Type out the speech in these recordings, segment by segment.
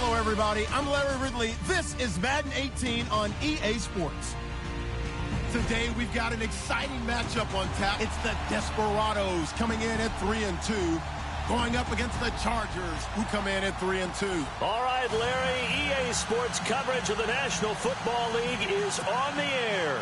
Hello, everybody. I'm Larry Ridley. This is Madden 18 on EA Sports. Today, we've got an exciting matchup on tap. It's the Desperados coming in at 3-2, going up against the Chargers, who come in at 3-2. All right, Larry, EA Sports coverage of the National Football League is on the air.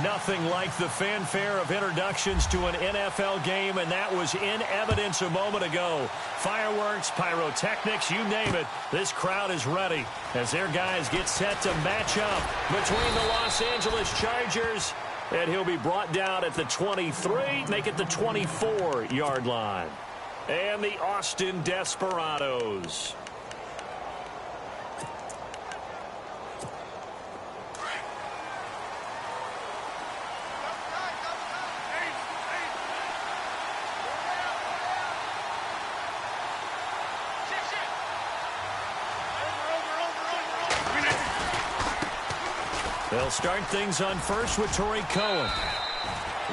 Nothing like the fanfare of introductions to an NFL game, and that was in evidence a moment ago. Fireworks, pyrotechnics, you name it. This crowd is ready as their guys get set to match up between the Los Angeles Chargers, and he'll be brought down at the 23, make it the 24-yard line. And the Austin Desperados. They'll start things on first with Torrey Cohen.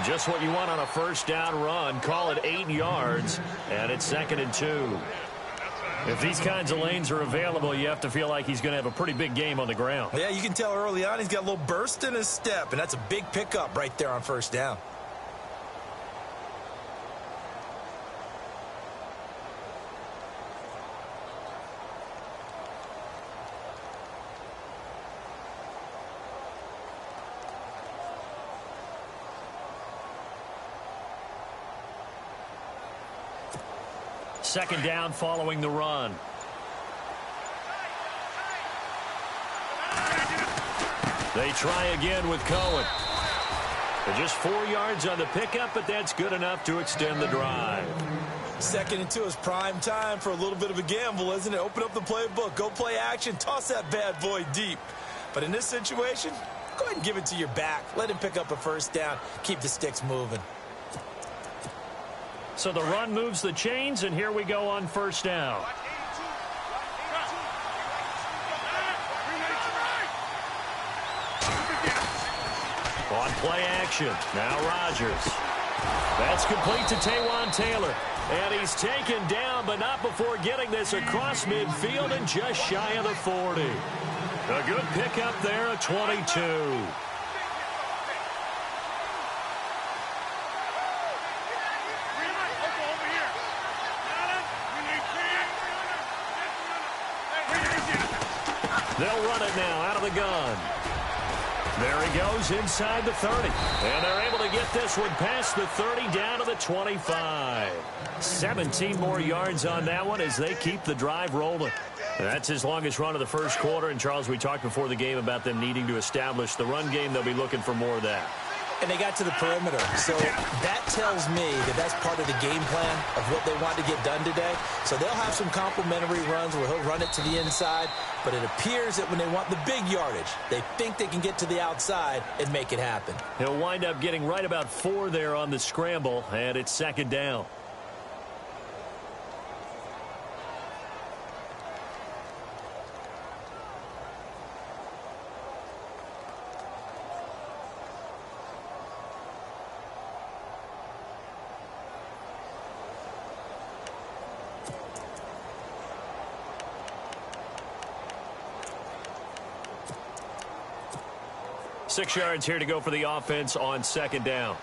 Just what you want on a first down run. Call it 8 yards, and it's 2nd and 2. If these kinds of lanes are available, you have to feel like he's going to have a pretty big game on the ground. Yeah, you can tell early on he's got a little burst in his step, and that's a big pickup right there on first down. Second down following the run. They try again with Cohen. They're just 4 yards on the pickup, but that's good enough to extend the drive. 2nd and 2 is prime time for a little bit of a gamble, isn't it? Open up the playbook, go play action, toss that bad boy deep. But in this situation, go ahead and give it to your back. Let him pick up a first down. Keep the sticks moving. So the run moves the chains, and here we go on first down. On play action, now Rodgers. That's complete to Taywan Taylor. And he's taken down, but not before getting this across midfield and just shy of the 40. A good pickup there at 22. They'll run it now out of the gun. There he goes inside the 30. And they're able to get this one past the 30 down to the 25. 17 more yards on that one as they keep the drive rolling. That's his longest run of the first quarter. And, Charles, we talked before the game about them needing to establish the run game. They'll be looking for more of that. And they got to the perimeter. So that tells me that that's part of the game plan of what they want to get done today. So they'll have some complimentary runs where he'll run it to the inside. But it appears that when they want the big yardage, they think they can get to the outside and make it happen. He'll wind up getting right about 4 there on the scramble, and it's 2nd down. Six yards here to go for the offense on 2nd down.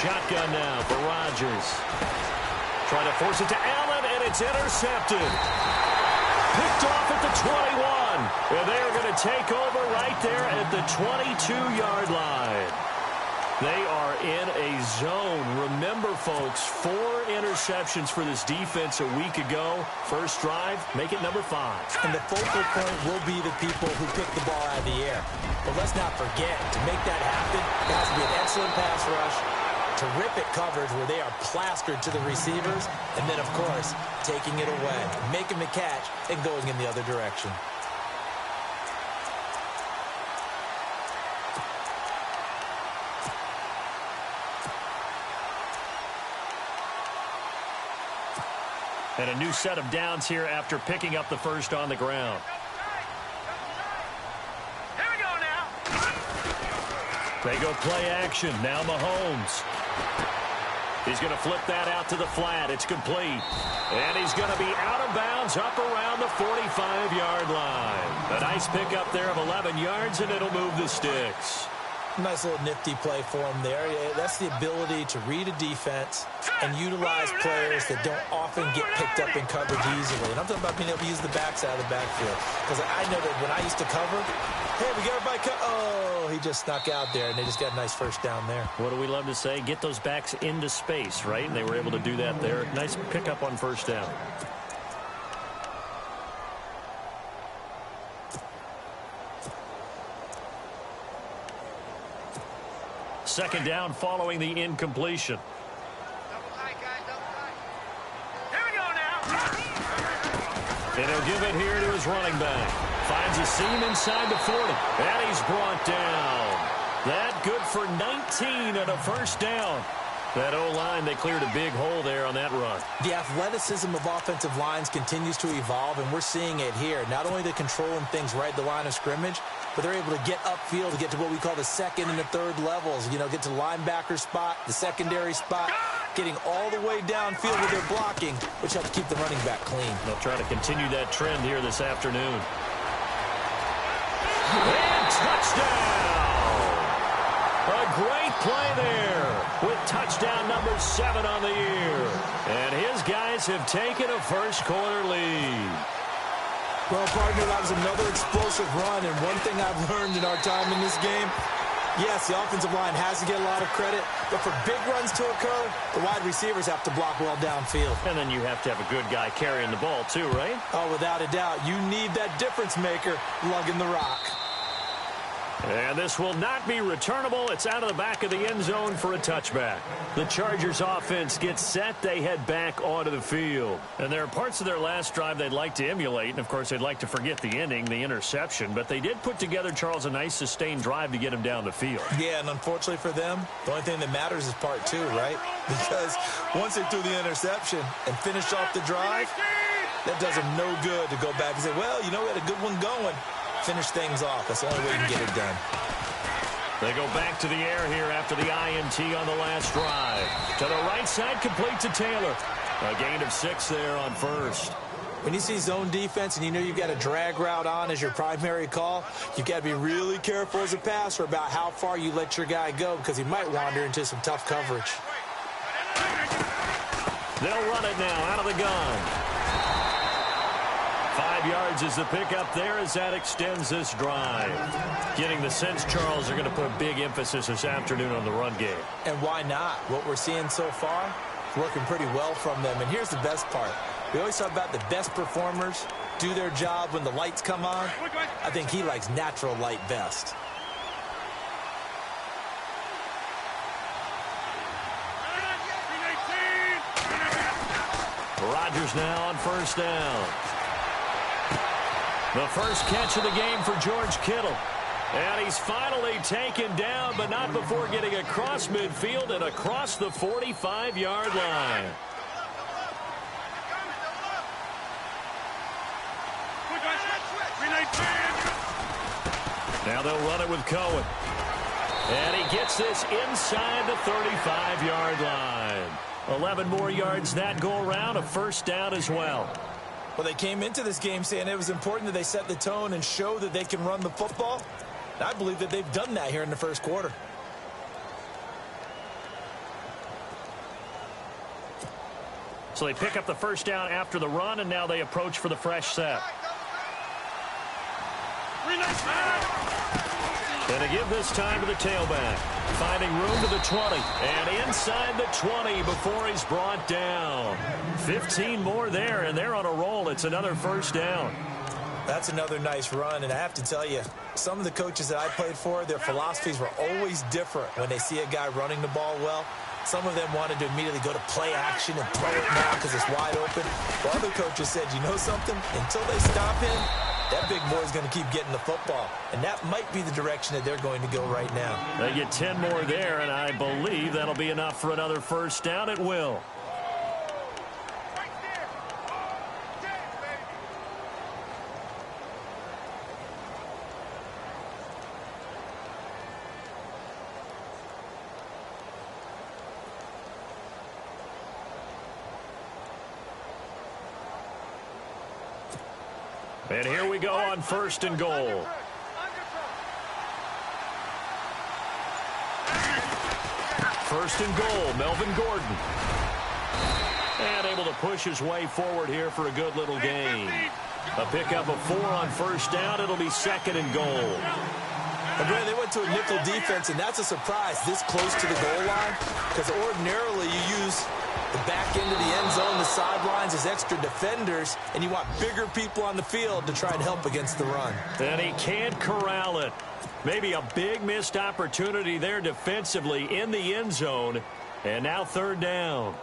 Shotgun now for Rodgers. Trying to force it to Allen, and it's intercepted. Picked off at the 21. And they are going to take over right there at the 22-yard line. They are in a zone. Remember, folks, 4 interceptions for this defense a week ago. First drive, make it number 5. And the focal point will be the people who pick the ball out of the air. But let's not forget, to make that happen, it has to be an excellent pass rush, terrific coverage where they are plastered to the receivers, and then, of course, taking it away, making the catch, and going in the other direction. And a new set of downs here after picking up the first on the ground. Here we go now. They go play action. Now Mahomes. He's going to flip that out to the flat. It's complete. And he's going to be out of bounds up around the 45-yard line. A nice pickup there of 11 yards, and it'll move the sticks. Nice little nifty play for him there. That's the ability to read a defense and utilize players that don't often get picked up in coverage easily. And I'm talking about being able to use the backside of the backfield. Because I know that when I used to cover, hey, we got everybody oh, he just snuck out there, and they just got a nice first down there. What do we love to say? Get those backs into space, right? And they were able to do that there. Nice pickup on first down. Second down following the incompletion. And he'll give it here to his running back. Finds a seam inside the 40. And he's brought down. That good for 19 and a first down. That O-line, they cleared a big hole there on that run. The athleticism of offensive lines continues to evolve, and we're seeing it here. Not only they're controlling things right at the line of scrimmage, but they're able to get upfield to get to what we call the second and the third levels. You know, get to the linebacker spot, the secondary spot, getting all the way downfield with their blocking, which helps keep the running back clean. They'll try to continue that trend here this afternoon. And touchdown! A great play there with touchdown number 7 on the year. And his guys have taken a first-quarter lead. Well, partner, that was another explosive run, and one thing I've learned in our time in this game, yes, the offensive line has to get a lot of credit, but for big runs to occur, the wide receivers have to block well downfield. And then you have to have a good guy carrying the ball too, right? Oh, without a doubt. You need that difference maker lugging the rock. And this will not be returnable. It's out of the back of the end zone for a touchback. The Chargers offense gets set. They head back onto the field. And there are parts of their last drive they'd like to emulate. And, of course, they'd like to forget the ending, the interception. But they did put together, Charles, a nice sustained drive to get him down the field. Yeah, and unfortunately for them, the only thing that matters is part 2, right? Because once they threw the interception and finished off the drive, that does them no good to go back and say, well, you know, we had a good one going. Finish things off. That's the only way you can get it done. They go back to the air here after the INT on the last drive. To the right side, complete to Taylor. A gain of 6 there on first. When you see zone defense and you know you've got a drag route on as your primary call, you've got to be really careful as a passer about how far you let your guy go because he might wander into some tough coverage. They'll run it now out of the gun. 5 yards is the pickup there as that extends this drive. Getting the sense, Charles, they're going to put a big emphasis this afternoon on the run game. And why not? What we're seeing so far is working pretty well from them. And here's the best part. We always talk about the best performers do their job when the lights come on. I think he likes natural light best. Rodgers now on first down. The first catch of the game for George Kittle. And he's finally taken down, but not before getting across midfield and across the 45-yard line. Now they'll run it with Cohen. And he gets this inside the 35-yard line. 11 more yards that go around, a first down as well. Well, they came into this game saying it was important that they set the tone and show that they can run the football. And I believe that they've done that here in the first quarter. So they pick up the first down after the run, and now they approach for the fresh set. And to give this time to the tailback. Finding room to the 20. And inside the 20 before he's brought down. 15 more there, and they're on a roll. It's another first down. That's another nice run, and I have to tell you, some of the coaches that I played for, their philosophies were always different when they see a guy running the ball well. Some of them wanted to immediately go to play action and throw it now because it's wide open. While other coaches said, you know something? Until they stop him, that big boy is going to keep getting the football. And that might be the direction that they're going to go right now. They get 10 more there, and I believe that'll be enough for another first down. It will. And here we go on 1st and goal. First and goal, Melvin Gordon. And able to push his way forward here for a good little gain. A pickup of 4 on 1st down. It'll be 2nd and goal. And Brandon, they went to a nickel defense, and that's a surprise this close to the goal line, because ordinarily you use the back end of the end zone, the sidelines as extra defenders, and you want bigger people on the field to try and help against the run. And he can't corral it. Maybe a big missed opportunity there defensively in the end zone. And now 3rd down.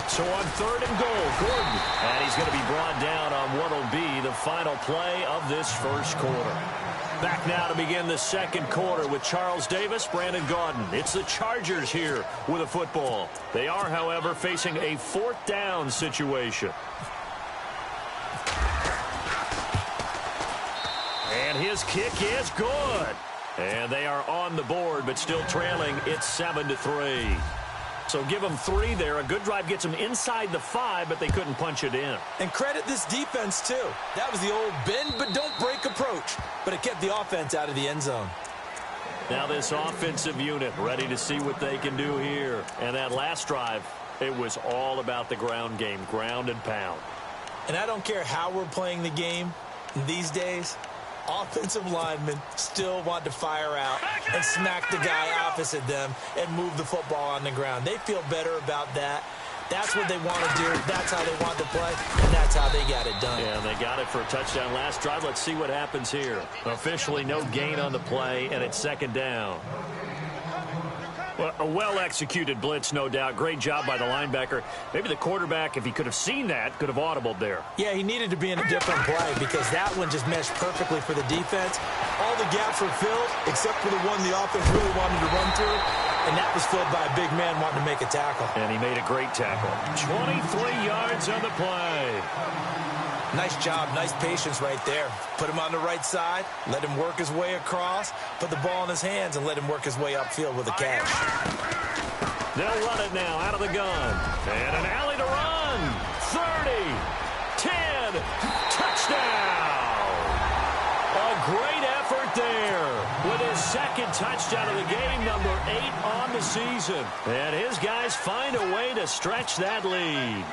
So on 3rd and goal, Gordon. And he's going to be brought down on what will be the final play of this 1st quarter. Back now to begin the 2nd quarter with Charles Davis, Brandon Gaudin. It's the Chargers here with a football. They are, however, facing a 4th down situation. And his kick is good. And they are on the board, but still trailing. It's 7-3. So give them 3 there. A good drive gets them inside the 5, but they couldn't punch it in. And credit this defense, too. That was the old bend but don't break approach, but it kept the offense out of the end zone. Now this offensive unit ready to see what they can do here. And that last drive, it was all about the ground game, ground and pound. And I don't care how we're playing the game these days, offensive linemen still want to fire out and smack the guy opposite them and move the football on the ground. They feel better about that. That's what they want to do. That's how they want to play, and that's how they got it done. Yeah, they got it for a touchdown last drive. Let's see what happens here. Officially no gain on the play, and it's 2nd down. Well, a well-executed blitz, no doubt. Great job by the linebacker. Maybe the quarterback, if he could have seen that, could have audibled there. Yeah, he needed to be in a different play because that one just meshed perfectly for the defense. All the gaps were filled except for the one the offense really wanted to run through, and that was filled by a big man wanting to make a tackle. And he made a great tackle. 23 yards on the play. Nice job, nice patience right there. Put him on the right side, let him work his way across, put the ball in his hands, and let him work his way upfield with a catch. They'll run it now out of the gun. And an alley to run. 30, 10, touchdown. A great effort there with his 2nd touchdown of the game, number 8 on the season. And his guys find a way to stretch that lead.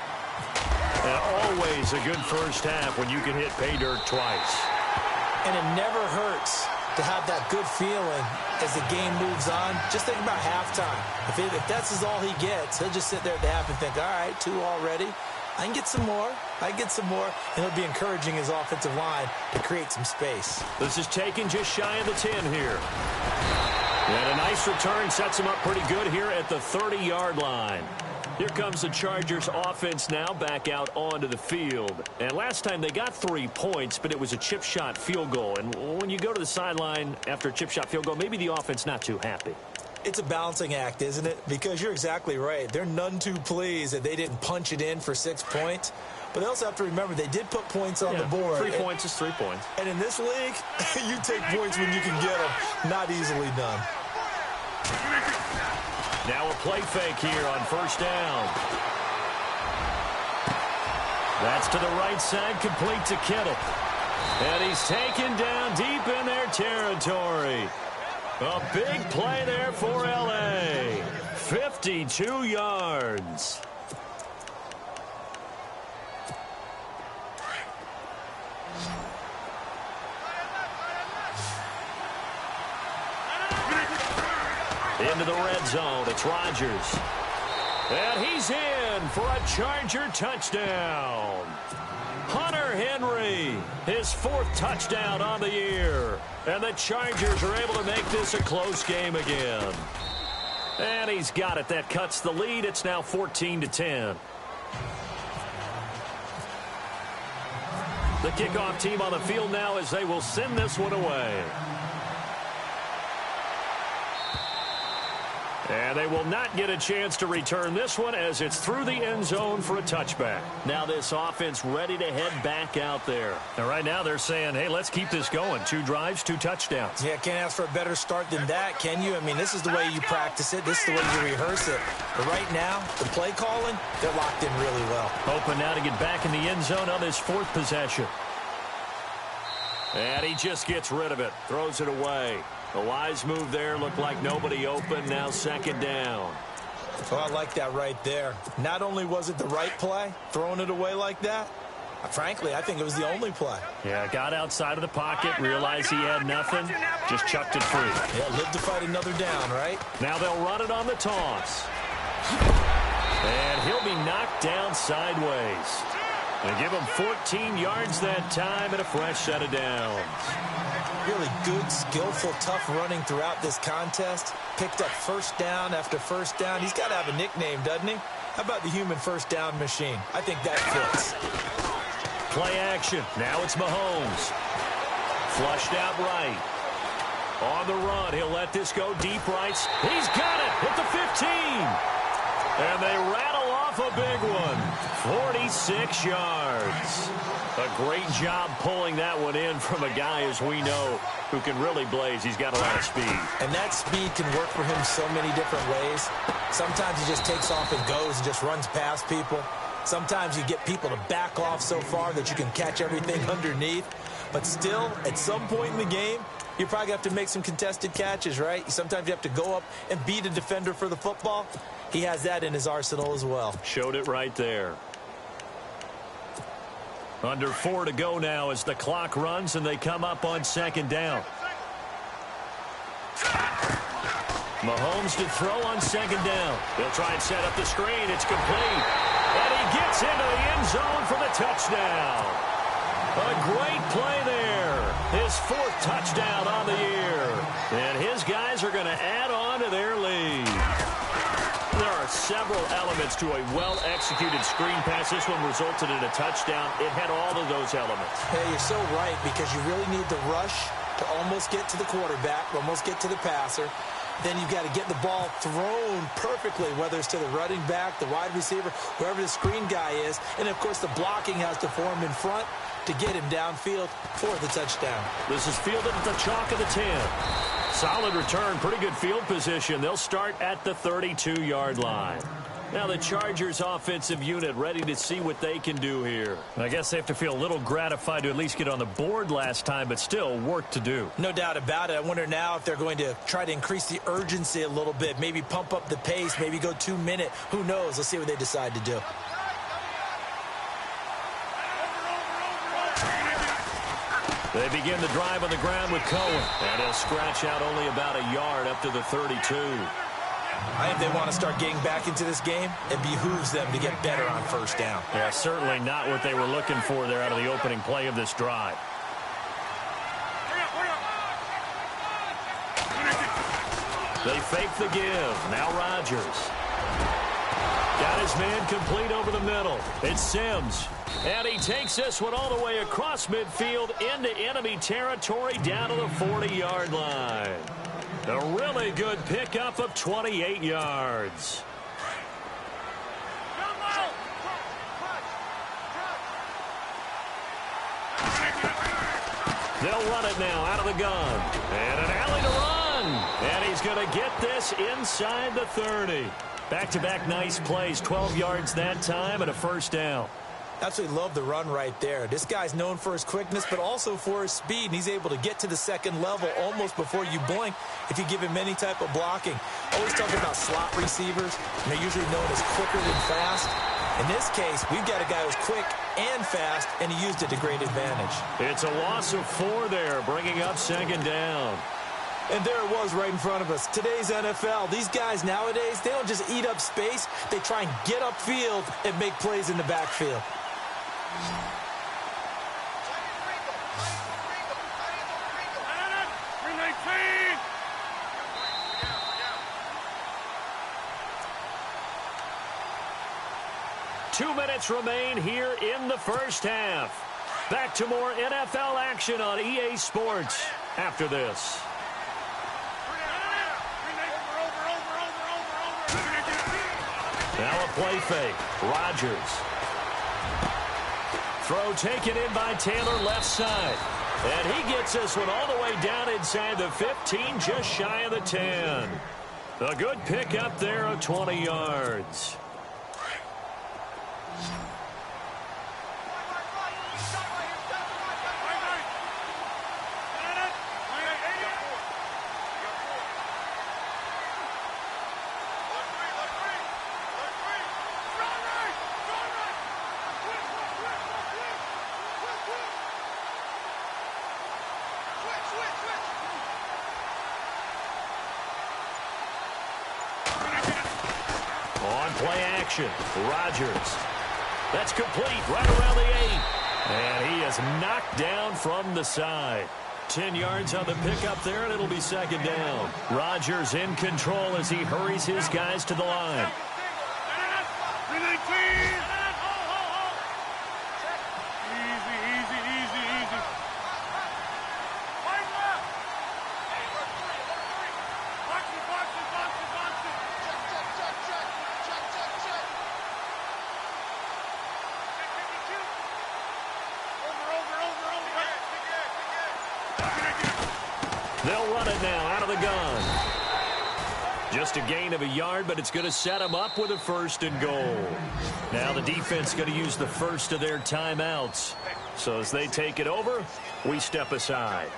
And always a good 1st half when you can hit pay dirt twice. And it never hurts to have that good feeling as the game moves on. Just think about halftime. If that's all he gets, he'll just sit there at the half and think, all right, 2 already. I can get some more. I can get some more. And he'll be encouraging his offensive line to create some space. This is taken just shy of the 10 here. And a nice return sets him up pretty good here at the 30-yard line. Here comes the Chargers offense now back out onto the field. And last time they got 3 points, but it was a chip shot field goal. And when you go to the sideline after a chip shot field goal, maybe the offense not too happy. It's a balancing act, isn't it? Because you're exactly right. They're none too pleased that they didn't punch it in for 6 points. But they also have to remember they did put points on the board. 3 points is 3 points. And in this league, you take points when you can get them. Not easily done. Now a play fake here on 1st down. That's to the right side, complete to Kittle. And he's taken down deep in their territory. A big play there for L.A. 52 yards. Into the red zone, it's Rodgers. And he's in for a Charger touchdown. Hunter Henry, his 4th touchdown on the year. And the Chargers are able to make this a close game again. And he's got it. That cuts the lead. It's now 14-10. The kickoff team on the field now as they will send this one away. And they will not get a chance to return this one as it's through the end zone for a touchback. Now this offense ready to head back out there. And right now they're saying, hey, let's keep this going. 2 drives, 2 touchdowns. Yeah, can't ask for a better start than that, can you? I mean, this is the way you practice it. This is the way you rehearse it. But right now, the play calling, they're locked in really well. Hoping now to get back in the end zone on this 4th possession. And he just gets rid of it. Throws it away. The wise move there. Looked like nobody open. Now 2nd down. Oh, I like that right there. Not only was it the right play, throwing it away like that, frankly, I think it was the only play. Yeah, got outside of the pocket, realized he had nothing, just chucked it free. Yeah, live to fight another down, right? Now they'll run it on the toss. And he'll be knocked down sideways. They give him 14 yards that time and a fresh set of downs. Really good, skillful, tough running throughout this contest. Picked up first down after first down. He's got to have a nickname, doesn't he? How about the human first down machine? I think that fits. Play action. Now it's Mahomes. Flushed out right. On the run, he'll let this go deep right. He's got it at the 15. And they rattle off a big one. 46 yards. A great job pulling that one in from a guy, as we know, who can really blaze. He's got a lot of speed. And that speed can work for him so many different ways. Sometimes he just takes off and goes and just runs past people. Sometimes you get people to back off so far that you can catch everything underneath. But still, at some point in the game, you probably have to make some contested catches, right? Sometimes you have to go up and beat a defender for the football. He has that in his arsenal as well. Showed it right there. Under 4 to go now as the clock runs and they come up on 2nd down. Mahomes to throw on 2nd down. He'll try and set up the screen. It's complete. And he gets into the end zone for the touchdown. A great play there. His 4th touchdown on the year. And his guys are going to add on to their lead. There are several elements to a well-executed screen pass. This one resulted in a touchdown. It had all of those elements. Hey, you're so right, because you really need the rush to almost get to the quarterback, almost get to the passer. Then you've got to get the ball thrown perfectly, whether it's to the running back, the wide receiver, whoever the screen guy is. And, of course, the blocking has to form in front to get him downfield for the touchdown. This is fielded at the chalk of the 10. Solid return, pretty good field position. They'll start at the 32-yard line. Now the Chargers offensive unit ready to see what they can do here. I guess they have to feel a little gratified to at least get on the board last time, but still work to do. No doubt about it. I wonder now if they're going to try to increase the urgency a little bit, maybe pump up the pace, maybe go 2-minute. Who knows? Let's see what they decide to do. They begin the drive on the ground with Cohen. And he'll scratch out only about a yard up to the 32. I think they want to start getting back into this game. It behooves them to get better on first down. Yeah, certainly not what they were looking for there out of the opening play of this drive. They fake the give. Now Rodgers. Got his man complete over the middle. It's Sims. And he takes this one all the way across midfield into enemy territory down to the 40-yard line. A really good pickup of 28 yards. They'll run it now out of the gun. And an alley to run. And he's going to get this inside the 30. Back-to-back nice plays, 12 yards that time and a first down. Absolutely love the run right there. This guy's known for his quickness, but also for his speed. And he's able to get to the second level almost before you blink if you give him any type of blocking. Always talking about slot receivers. And they're usually known as quicker than fast. In this case, we've got a guy who's quick and fast, and he used it to great advantage. It's a loss of 4 there, bringing up 2nd down. And there it was right in front of us. Today's NFL, these guys nowadays, they don't just eat up space. They try and get upfield and make plays in the backfield. Two minutes remain here in the first half. Back to more NFL action on EA Sports after this. Now a play fake. Rodgers. Throw taken in by Taylor left side. And he gets this one all the way down inside the 15, just shy of the 10. A good pick up there of 20 yards. Play action. Rodgers. That's complete right around the 8. And he is knocked down from the side. 10 yards on the pickup there, and it'll be second down. Rodgers in control as he hurries his guys to the line. They'll run it now out of the gun. Just a gain of a yard, but it's going to set them up with a 1st and goal. Now the defense going to use the first of their timeouts. So as they take it over, we step aside.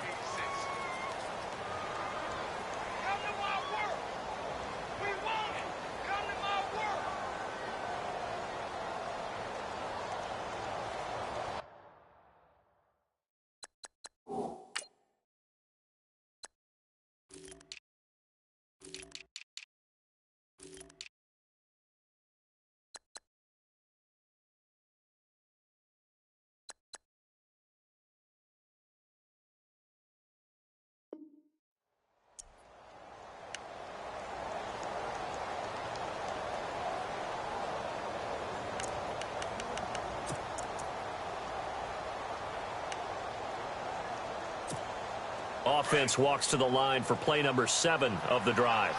Offense walks to the line for play number 7 of the drive.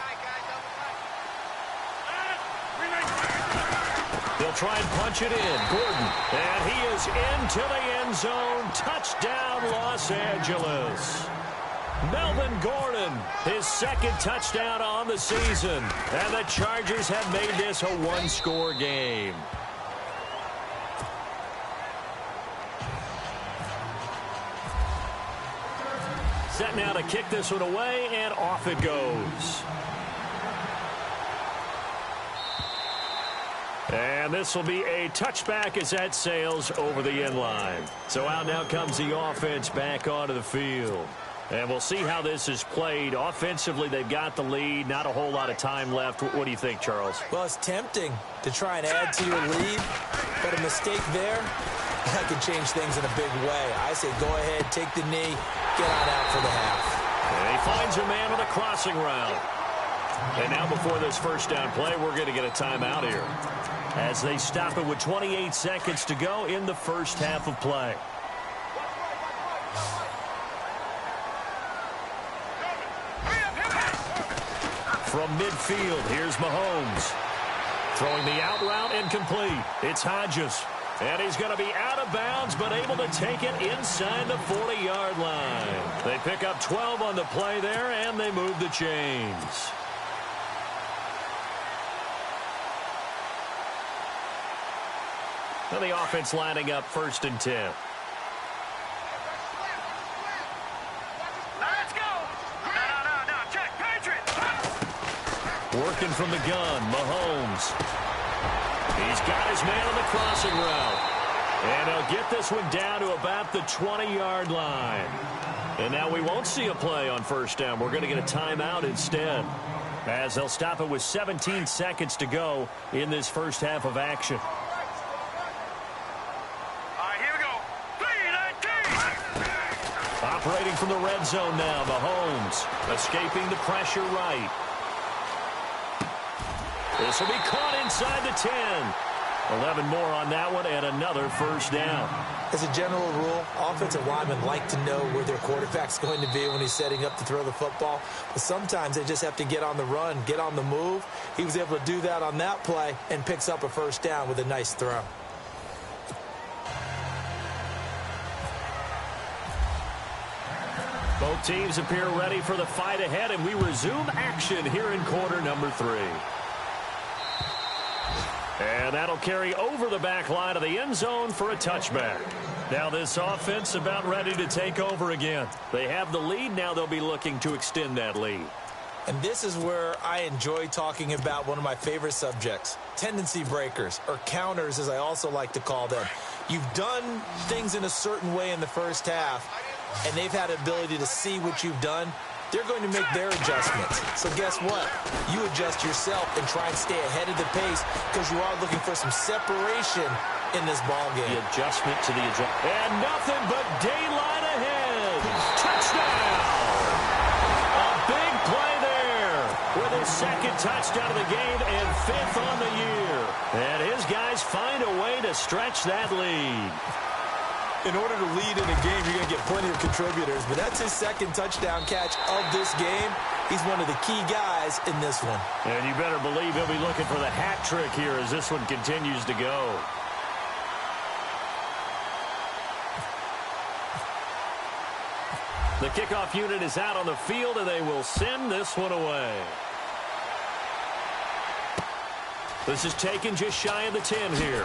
They'll try and punch it in. Gordon. And he is into the end zone. Touchdown, Los Angeles. Melvin Gordon, his 2nd touchdown on the season. And the Chargers have made this a one-score game. Set now to kick this one away, and off it goes. And this will be a touchback as that sails over the end line. So out now comes the offense back onto the field. And we'll see how this is played. Offensively, they've got the lead. Not a whole lot of time left. What do you think, Charles? Well, it's tempting to try and add to your lead, but a mistake there, that can change things in a big way. I say go ahead, take the knee, get on out for the half. And he finds a man on the crossing route. And now before this first down play, we're going to get a timeout here, as they stop it with 28 seconds to go in the first half of play. From midfield, here's Mahomes. Throwing the out route incomplete. It's Hodges. And he's going to be out of bounds, but able to take it inside the 40-yard line. They pick up 12 on the play there, and they move the chains. Now the offense lining up 1st and 10. Let's go. No. Check. Patriots. Working from the gun, Mahomes. He's got his man on the crossing route. And he'll get this one down to about the 20-yard line. And now we won't see a play on first down. We're going to get a timeout instead, as they'll stop it with 17 seconds to go in this first half of action. All right, here we go. 3-19. Operating from the red zone now, Mahomes escaping the pressure right. This will be caught inside the 10. 11 more on that one and another first down. As a general rule, offensive linemen like to know where their quarterback's going to be when he's setting up to throw the football. But sometimes they just have to get on the run, get on the move. He was able to do that on that play and picks up a first down with a nice throw. Both teams appear ready for the fight ahead, and we resume action here in quarter number 3. And that'll carry over the back line of the end zone for a touchback. Now this offense about ready to take over again. They have the lead. Now they'll be looking to extend that lead. And this is where I enjoy talking about one of my favorite subjects, tendency breakers, or counters as I also like to call them. You've done things in a certain way in the first half, and they've had the ability to see what you've done. They're going to make their adjustments. So guess what? You adjust yourself and try and stay ahead of the pace because you are looking for some separation in this ball game. The adjustment to the adjustment. And nothing but daylight ahead. Touchdown! A big play there with his second touchdown of the game and 5th on the year. And his guys find a way to stretch that lead. In order to lead in a game, you're going to get plenty of contributors, but that's his second touchdown catch of this game. He's one of the key guys in this one. And you better believe he'll be looking for the hat trick here as this one continues to go. The kickoff unit is out on the field, and they will send this one away. This is taken just shy of the 10 here.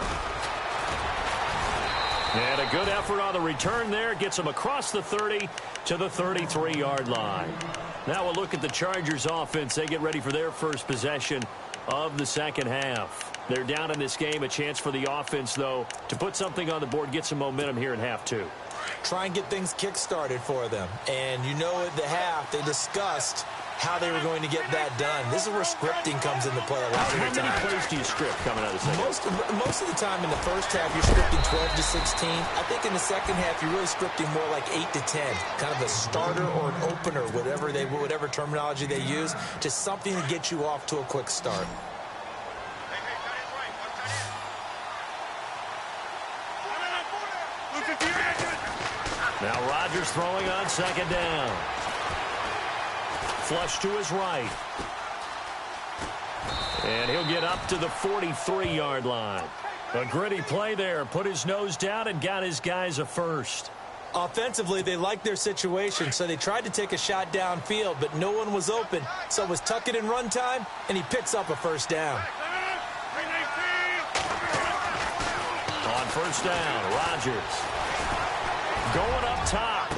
And a good effort on the return there. Gets them across the 30 to the 33-yard line. Now we'll look at the Chargers offense. They get ready for their first possession of the second half. They're down in this game. A chance for the offense, though, to put something on the board, get some momentum here in half 2. Try and get things kick-started for them. And you know at the half, they discussed how they were going to get that done. This is where scripting comes into play a lot of the time. How many plays do you script coming out of the second? Most of the time in the first half, you're scripting 12 to 16. I think in the second half, you're really scripting more like 8 to 10. Kind of a starter or an opener, whatever terminology they use. Just something to get you off to a quick start. Now Rodgers throwing on second down. Flush to his right. And he'll get up to the 43-yard line. A gritty play there. Put his nose down and got his guys a first. Offensively, they liked their situation, so they tried to take a shot downfield, but no one was open. So it was tuck it in run time, and he picks up a first down. On first down, Rodgers. Going up top.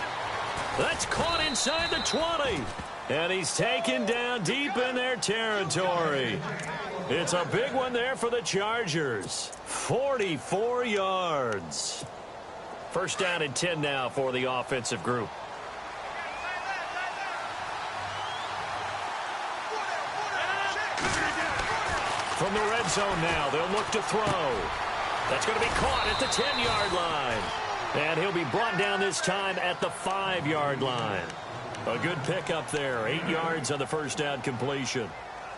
That's caught inside the 20. And he's taken down deep in their territory. It's a big one there for the Chargers. 44 yards. First down and 10 now for the offensive group. From the red zone now, they'll look to throw. That's going to be caught at the 10-yard line. And he'll be brought down this time at the 5-yard line. A good pickup there. 8 yards on the first down completion.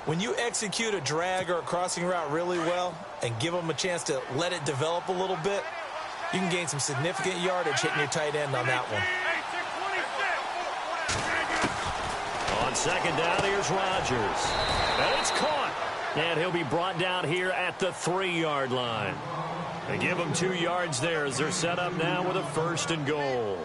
When you execute a drag or a crossing route really well and give them a chance to let it develop a little bit, you can gain some significant yardage hitting your tight end on that one. On second down, here's Rodgers. And it's caught. And he'll be brought down here at the 3-yard line. They give him 2 yards there as they're set up now with a first and goal.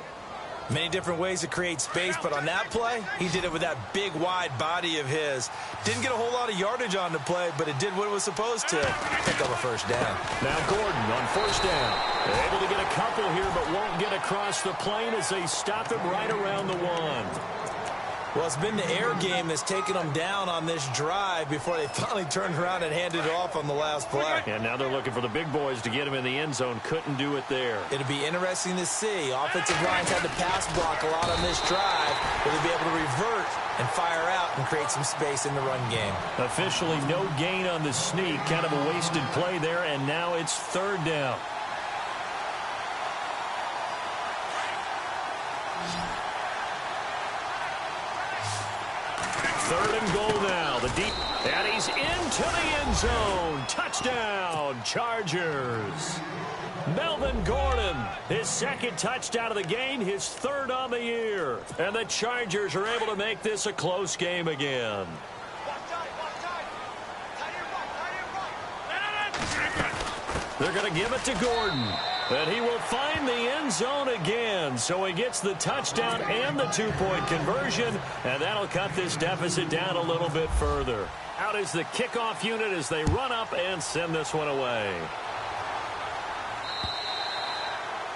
Many different ways to create space, but on that play, he did it with that big, wide body of his. Didn't get a whole lot of yardage on the play, but it did what it was supposed to. Pick up a first down. Now Gordon on first down. They're able to get a couple here, but won't get across the plane as they stop him right around the 1. Well, it's been the air game that's taken them down on this drive before they finally turned around and handed it off on the last play. And now they're looking for the big boys to get him in the end zone. Couldn't do it there. It'll be interesting to see. Offensive lines had to pass block a lot on this drive. Will they be able to revert and fire out and create some space in the run game? Officially no gain on the sneak. Kind of a wasted play there, and now it's third down. Third and goal now. The deep. And he's into the end zone. Touchdown, Chargers. Melvin Gordon, his second touchdown of the game, his third on the year. And the Chargers are able to make this a close game again. They're going to give it to Gordon. And he will find the end zone again. So he gets the touchdown and the two-point conversion. And that'll cut this deficit down a little bit further. Out is the kickoff unit as they run up and send this one away.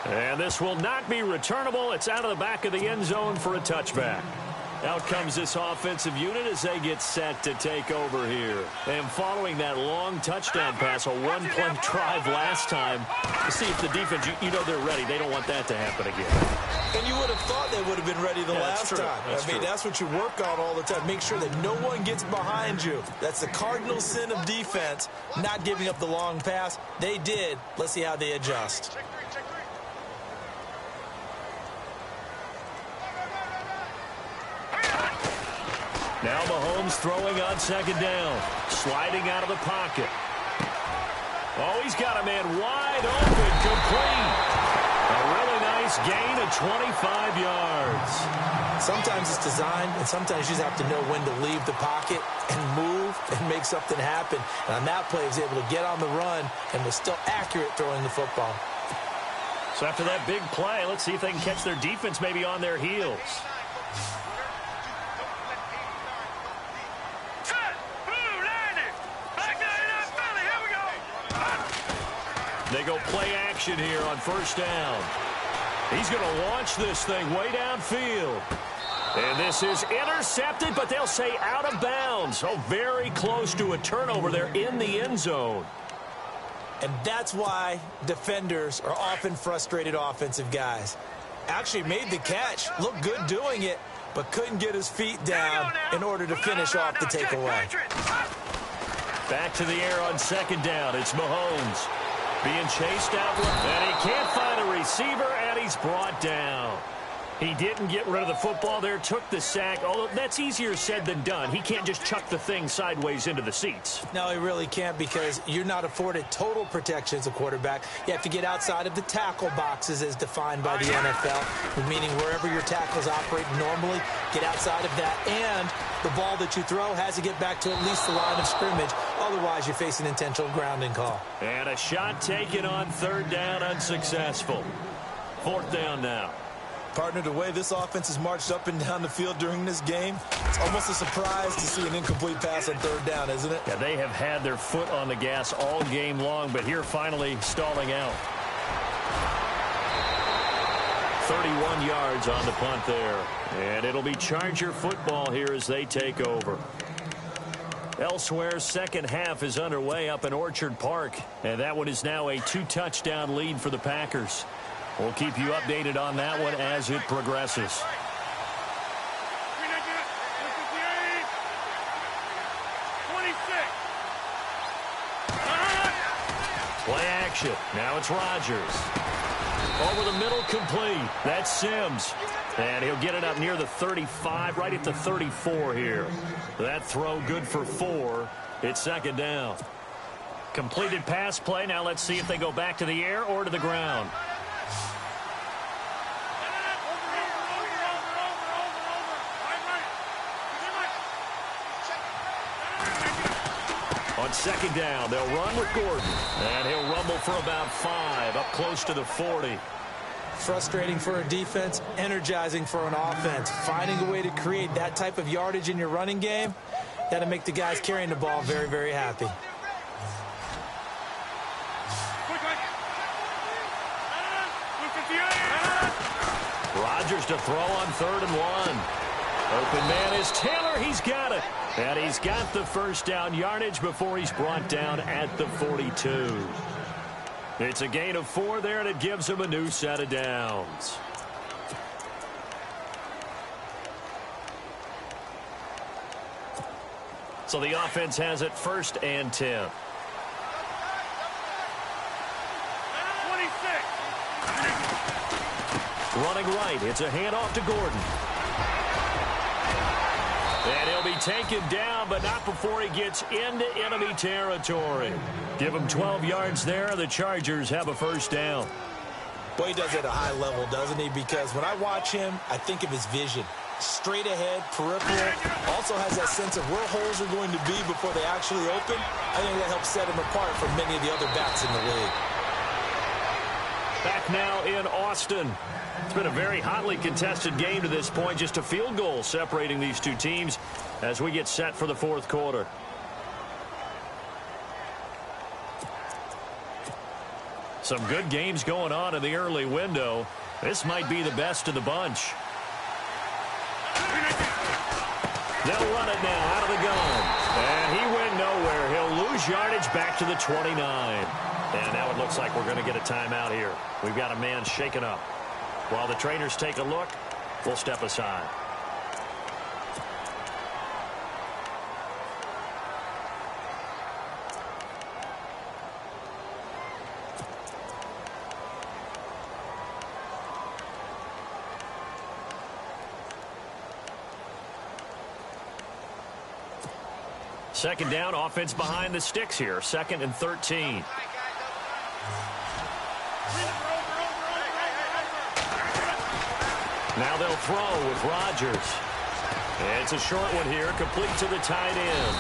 And this will not be returnable. It's out of the back of the end zone for a touchback. Out comes this offensive unit as they get set to take over here. And following that long touchdown pass, a one-play drive last time, to see if the defense, you know they're ready. They don't want that to happen again. And you would have thought they would have been ready the last time. That's what you work on all the time. Make sure that no one gets behind you. That's the cardinal sin of defense, not giving up the long pass. They did. Let's see how they adjust. Now Mahomes throwing on second down. Sliding out of the pocket. Oh, he's got a man wide open, complete. A really nice gain of 25 yards. Sometimes it's designed, and sometimes you just have to know when to leave the pocket and move and make something happen. And on that play, he was able to get on the run and was still accurate throwing the football. So after that big play, let's see if they can catch their defense maybe on their heels. They go play action here on first down. He's going to launch this thing way downfield. And this is intercepted, but they'll say out of bounds. So very close to a turnover there in the end zone. And that's why defenders are often frustrated offensive guys. Actually made the catch, looked good doing it, but couldn't get his feet down in order to finish off the takeaway. Back to the air on second down. It's Mahomes. Being chased out, and he can't find a receiver, and he's brought down. He didn't get rid of the football there, took the sack. Although that's easier said than done. He can't just chuck the thing sideways into the seats. No, he really can't, because you're not afforded total protection as a quarterback. You have to get outside of the tackle boxes as defined by the NFL, meaning wherever your tackles operate normally, get outside of that. And the ball that you throw has to get back to at least the line of scrimmage. Otherwise, you're facing intentional grounding call. And a shot taken on third down, unsuccessful. Fourth down now. Partner, the way this offense has marched up and down the field during this game, it's almost a surprise to see an incomplete pass on third down, isn't it? Yeah, they have had their foot on the gas all game long, but here finally stalling out. 31 yards on the punt there. And it'll be Charger football here as they take over. Elsewhere, second half is underway up in Orchard Park. And that one is now a 2-touchdown lead for the Packers. We'll keep you updated on that one as it progresses. Play action. Now it's Rodgers. Over the middle, complete. That's Sims. And he'll get it up near the 35, right at the 34 here. That throw good for 4. It's second down. Completed pass play. Now let's see if they go back to the air or to the ground. On second down, they'll run with Gordon. And he'll rumble for about 5, up close to the 40. Frustrating for a defense, energizing for an offense. Finding a way to create that type of yardage in your running game, that'll make the guys carrying the ball very, very happy. Rodgers to throw on 3rd and 1. Open man is Taylor. He's got it. And he's got the first down yardage before he's brought down at the 42. It's a gain of 4 there, and it gives him a new set of downs. So the offense has it 1st and 10. 26. Running right. It's a handoff to Gordon. And he'll be taken down, but not before he gets into enemy territory. Give him 12 yards there. The Chargers have a first down. Boy, he does it at a high level, doesn't he? Because when I watch him, I think of his vision. Straight ahead, peripheral. Also has that sense of where holes are going to be before they actually open. I think that helps set him apart from many of the other backs in the league. Back now in Austin. It's been a very hotly contested game to this point. Just a field goal separating these two teams as we get set for the fourth quarter. Some good games going on in the early window. This might be the best of the bunch. They'll run it now out of the gun. And he went nowhere. He'll lose yardage back to the 29. And now it looks like we're going to get a timeout here. We've got a man shaken up. While the trainers take a look, we'll step aside. Second down, offense behind the sticks here. 2nd and 13. Now they'll throw with Rodgers. It's a short one here, complete to the tight end.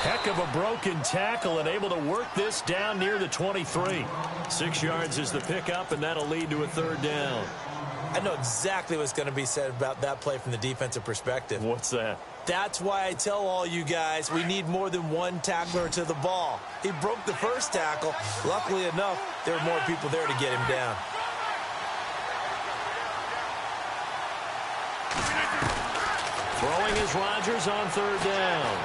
Heck of a broken tackle and able to work this down near the 23. 6 yards is the pickup, and that'll lead to a third down. I know exactly what's going to be said about that play from the defensive perspective. What's that? That's why I tell all you guys we need more than one tackler to the ball. He broke the first tackle. Luckily enough, there were more people there to get him down. Throwing is Rodgers on third down.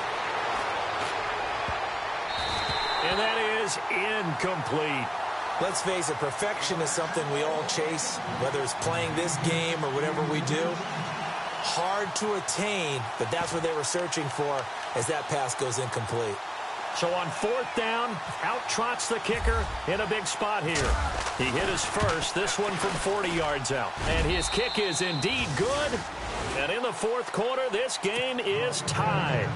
And that is incomplete. Let's face it, perfection is something we all chase, whether it's playing this game or whatever we do. Hard to attain, but that's what they were searching for as that pass goes incomplete. So on fourth down, out trots the kicker in a big spot here. He hit his first, this one from 40 yards out. And his kick is indeed good. And in the fourth quarter, this game is tied.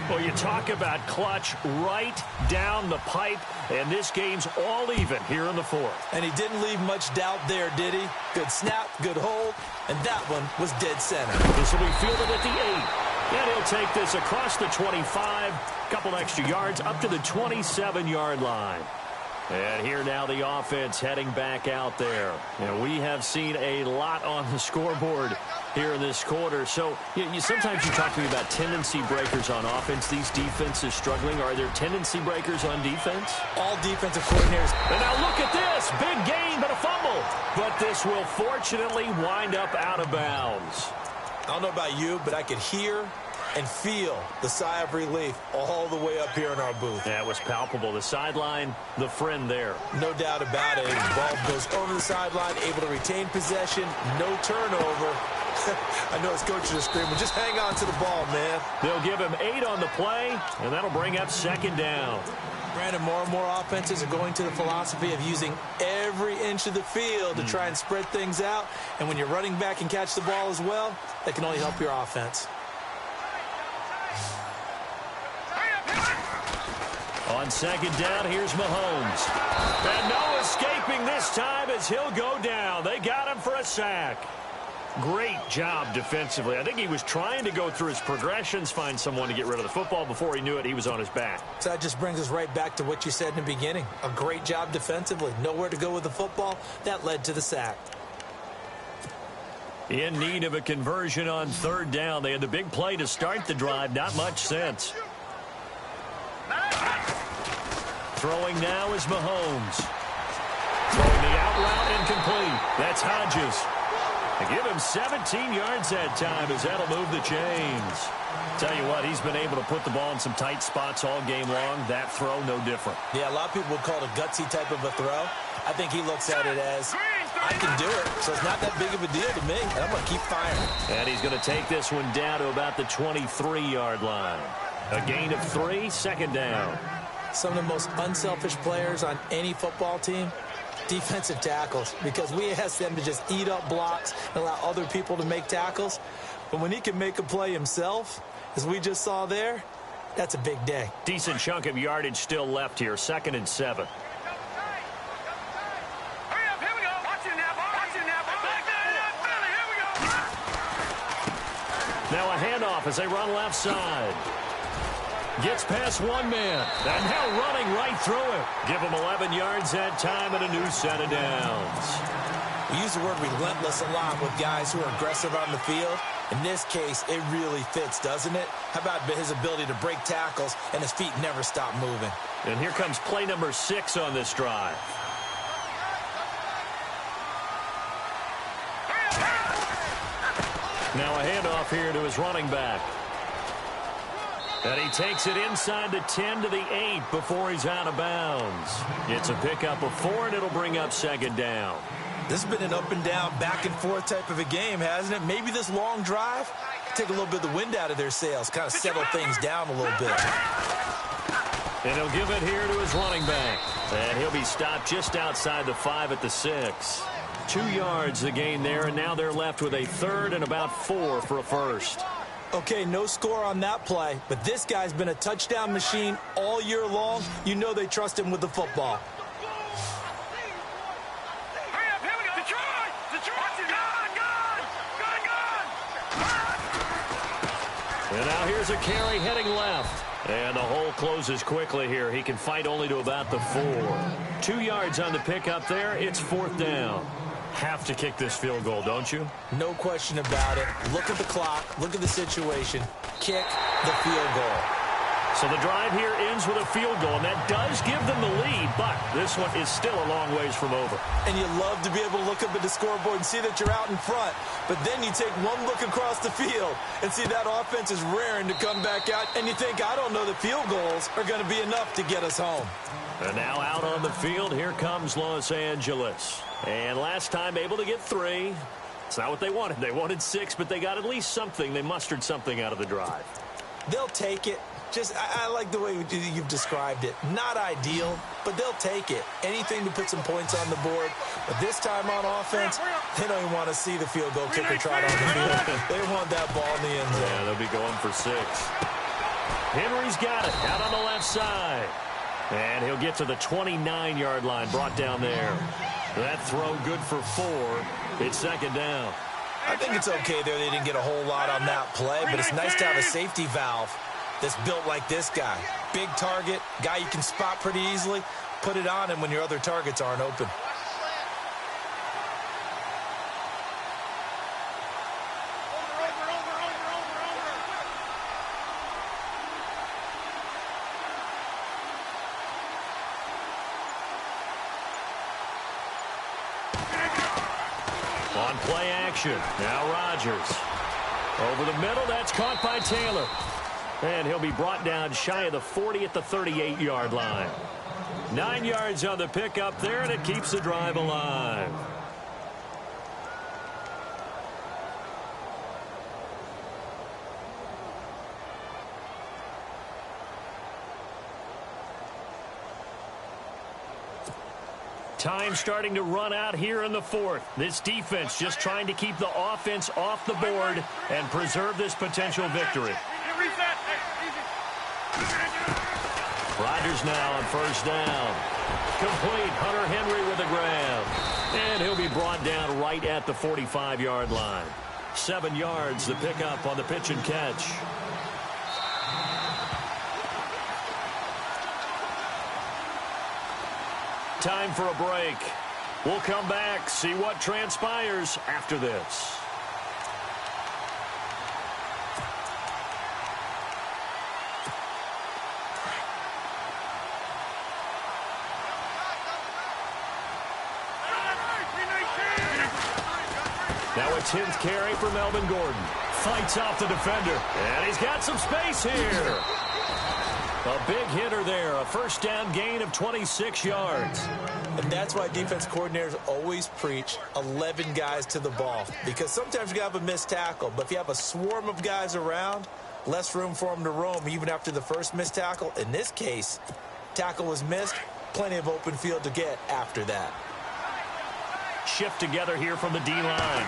Well, you talk about clutch right down the pipe, and this game's all even here in the fourth. And he didn't leave much doubt there, did he? Good snap, good hold, and that one was dead center. This will be fielded at the 8. And he'll take this across the 25, couple extra yards up to the 27-yard line. And here now the offense heading back out there. And we have seen a lot on the scoreboard here in this quarter. So sometimes you talk to me about tendency breakers on offense. These defenses struggling. Are there tendency breakers on defense? All defensive coordinators. And now look at this. Big gain, but a fumble. But this will fortunately wind up out of bounds. I don't know about you, but I could hear and feel the sigh of relief all the way up here in our booth. Yeah, it was palpable. The sideline, the friend there. No doubt about it. The ball goes over the sideline, able to retain possession, no turnover. I know his coaches are screaming, just hang on to the ball, man. They'll give him 8 on the play, and that'll bring up second down. Brandon, more and more offenses are going to the philosophy of using every inch of the field to try and spread things out. And when you're running back and catch the ball as well, that can only help your offense. On second down, here's Mahomes. And no escaping this time as he'll go down. They got him for a sack. Great job defensively. I think he was trying to go through his progressions, find someone to get rid of the football. Before he knew it, he was on his back. So that just brings us right back to what you said in the beginning. A great job defensively. Nowhere to go with the football. That led to the sack. In need of a conversion on third down. They had the big play to start the drive. Not much sense. Throwing now is Mahomes. Throwing the out route incomplete. That's Hodges. They give him 17 yards that time as that'll move the chains. Tell you what, he's been able to put the ball in some tight spots all game long. That throw, no different. Yeah, a lot of people would call it a gutsy type of a throw. I think he looks at it as, I can do it, so it's not that big of a deal to me, and I'm going to keep firing. And he's going to take this one down to about the 23-yard line. A gain of 3, second down. Some of the most unselfish players on any football team, defensive tackles, because we ask them to just eat up blocks and allow other people to make tackles. But when he can make a play himself, As we just saw there, that's a big day. Decent chunk of yardage still left here. 2nd and 7. Hurry up, here we go. Watch it now, ball. Watch it now, ball. Back there, Billy, here we go. Now a handoff as they run left side. Gets past one man. And now running right through it. Give him 11 yards that time and a new set of downs. We use the word relentless a lot with guys who are aggressive on the field. In this case, it really fits, doesn't it? How about his ability to break tackles and his feet never stop moving? And here comes play number 6 on this drive. Now a handoff here to his running back. And he takes it inside the 10 to the 8 before he's out of bounds. It's a pickup of 4, and it'll bring up 2nd down. This has been an up and down, back and forth type of a game, hasn't it? Maybe this long drive take a little bit of the wind out of their sails, kind of settle things down a little bit. And he'll give it here to his running back. And he'll be stopped just outside the 5 at the 6. 2 yards the gain there, and now they're left with a 3rd and about 4 for a first. Okay, no score on that play, but this guy's been a touchdown machine all year long. You know they trust him with the football. Hurry up, here we go. Detroit! Watch it, gone! And now here's a carry heading left. And the hole closes quickly here. He can fight only to about the 4. 2 yards on the pickup there. It's 4th down. Have to kick this field goal, don't you? No question about it. Look at the clock. Look at the situation. Kick the field goal. So the drive here ends with a field goal, and that does give them the lead, but this one is still a long ways from over. And you love to be able to look up at the scoreboard and see that you're out in front, but then you take one look across the field and see that offense is raring to come back out, and you think, I don't know that field goals are going to be enough to get us home. And now out on the field, here comes Los Angeles. And last time able to get 3. It's not what they wanted. They wanted 6, but they got at least something. They mustered something out of the drive. They'll take it. I like the way you've described it. Not ideal, but they'll take it. Anything to put some points on the board. But this time on offense, they don't even want to see the field goal kicker trot on the field. They want that ball in the end zone. Yeah, they'll be going for 6. Henry's got it out on the left side. And he'll get to the 29-yard line, brought down there. That throw good for 4. It's 2nd down. I think it's okay there. They didn't get a whole lot on that play, but it's nice to have a safety valve that's built like this guy. Big target, guy you can spot pretty easily. Put it on him when your other targets aren't open. On play action, now Rodgers. Over the middle, that's caught by Taylor. And he'll be brought down shy of the 40 at the 38-yard line. 9 yards on the pickup there, and it keeps the drive alive. Time starting to run out here in the 4th. This defense just trying to keep the offense off the board and preserve this potential victory. Rodgers now on 1st down. Complete. Hunter Henry with a grab. And he'll be brought down right at the 45-yard line. 7 yards the pickup on the pitch and catch. Time for a break. We'll come back, see what transpires after this. Now a 10th carry for Melvin Gordon. Fights off the defender. And he's got some space here. A big hitter there. A 1st down gain of 26 yards. And that's why defense coordinators always preach 11 guys to the ball. Because sometimes you have a missed tackle. But if you have a swarm of guys around, less room for them to roam even after the first missed tackle. In this case, tackle was missed. Plenty of open field to get after that. Shift together here from the D-line.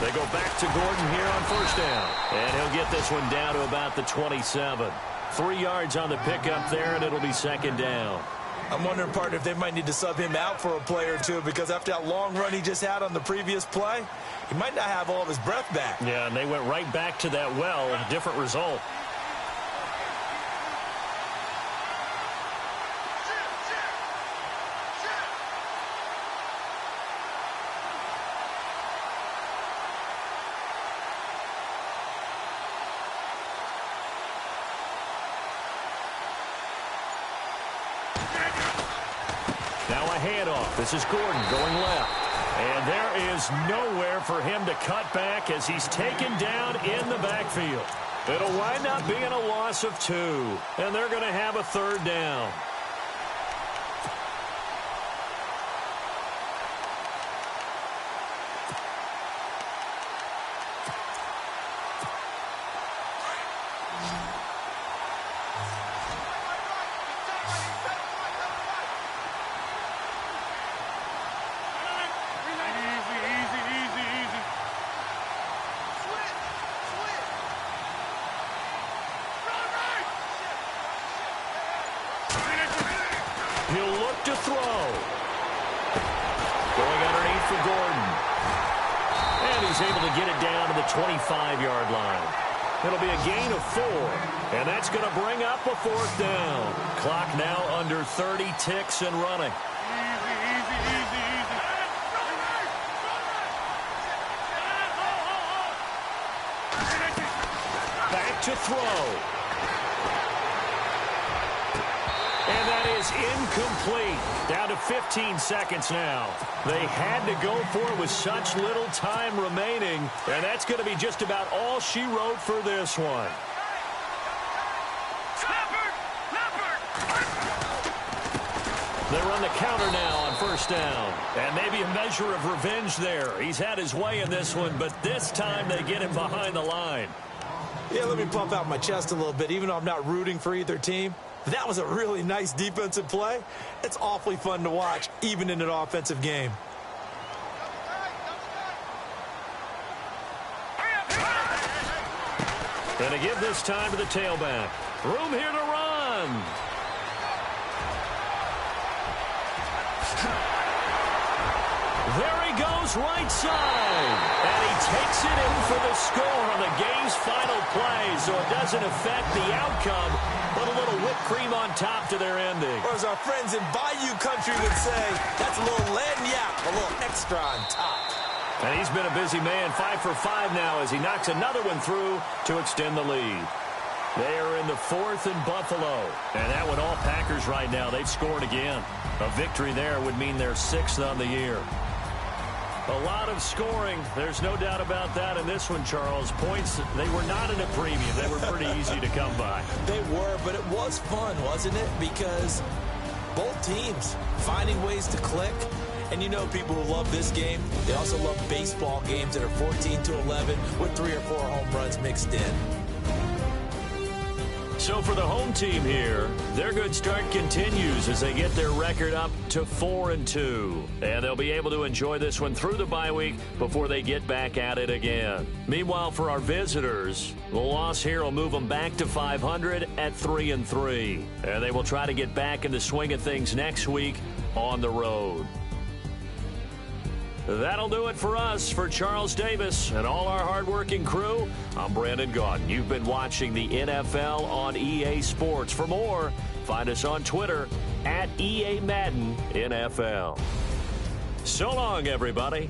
They go back to Gordon here on first down. And he'll get this one down to about the 27. 3 yards on the pickup there, and it'll be second down. I'm wondering, partner, if they might need to sub him out for a play or two, because after that long run he just had on the previous play, he might not have all of his breath back. Yeah, and they went right back to that well. Different result. Now a handoff. This is Gordon going left. And there is nowhere for him to cut back as he's taken down in the backfield. It'll wind up being a loss of 2. And they're going to have a third down. He'll look to throw. Going underneath for Gordon. And he's able to get it down to the 25-yard line. It'll be a gain of 4. And that's going to bring up a fourth down. Clock now under 30 ticks and running. Back to throw. And that is incomplete. Down to 15 seconds now. They had to go for it with such little time remaining. And that's going to be just about all she wrote for this one. They run the counter now on first down. And maybe a measure of revenge there. He's had his way in this one, but this time they get him behind the line. Yeah, let me puff out my chest a little bit, even though I'm not rooting for either team. That was a really nice defensive play. It's awfully fun to watch, even in an offensive game. Going to give this time to the tailback. Room here to run. There he goes, right side. And he takes it in for the score on the game's final play, so it doesn't affect the outcome, but a little whipped cream on top to their ending. Or as our friends in Bayou Country would say, that's a little lagniappe, a little extra on top. And he's been a busy man, 5 for 5 now as he knocks another one through to extend the lead. They are in the 4th and Buffalo. And that one all Packers right now. They've scored again. A victory there would mean they're 6th on the year. A lot of scoring. There's no doubt about that in this one, Charles. Points, they were not in a premium. They were pretty easy to come by. They were, but it was fun, wasn't it? Because both teams finding ways to click. And you know people who love this game, they also love baseball games that are 14-11 with 3 or 4 home runs mixed in. So for the home team here, their good start continues as they get their record up to 4-2. And they'll be able to enjoy this one through the bye week before they get back at it again. Meanwhile, for our visitors, the loss here will move them back to 500 at 3-3. And they will try to get back in the swing of things next week on the road. That'll do it for us. For Charles Davis and all our hardworking crew, I'm Brandon Gaudin. You've been watching the NFL on EA Sports. For more, find us on Twitter @EA Madden NFL. So long, everybody.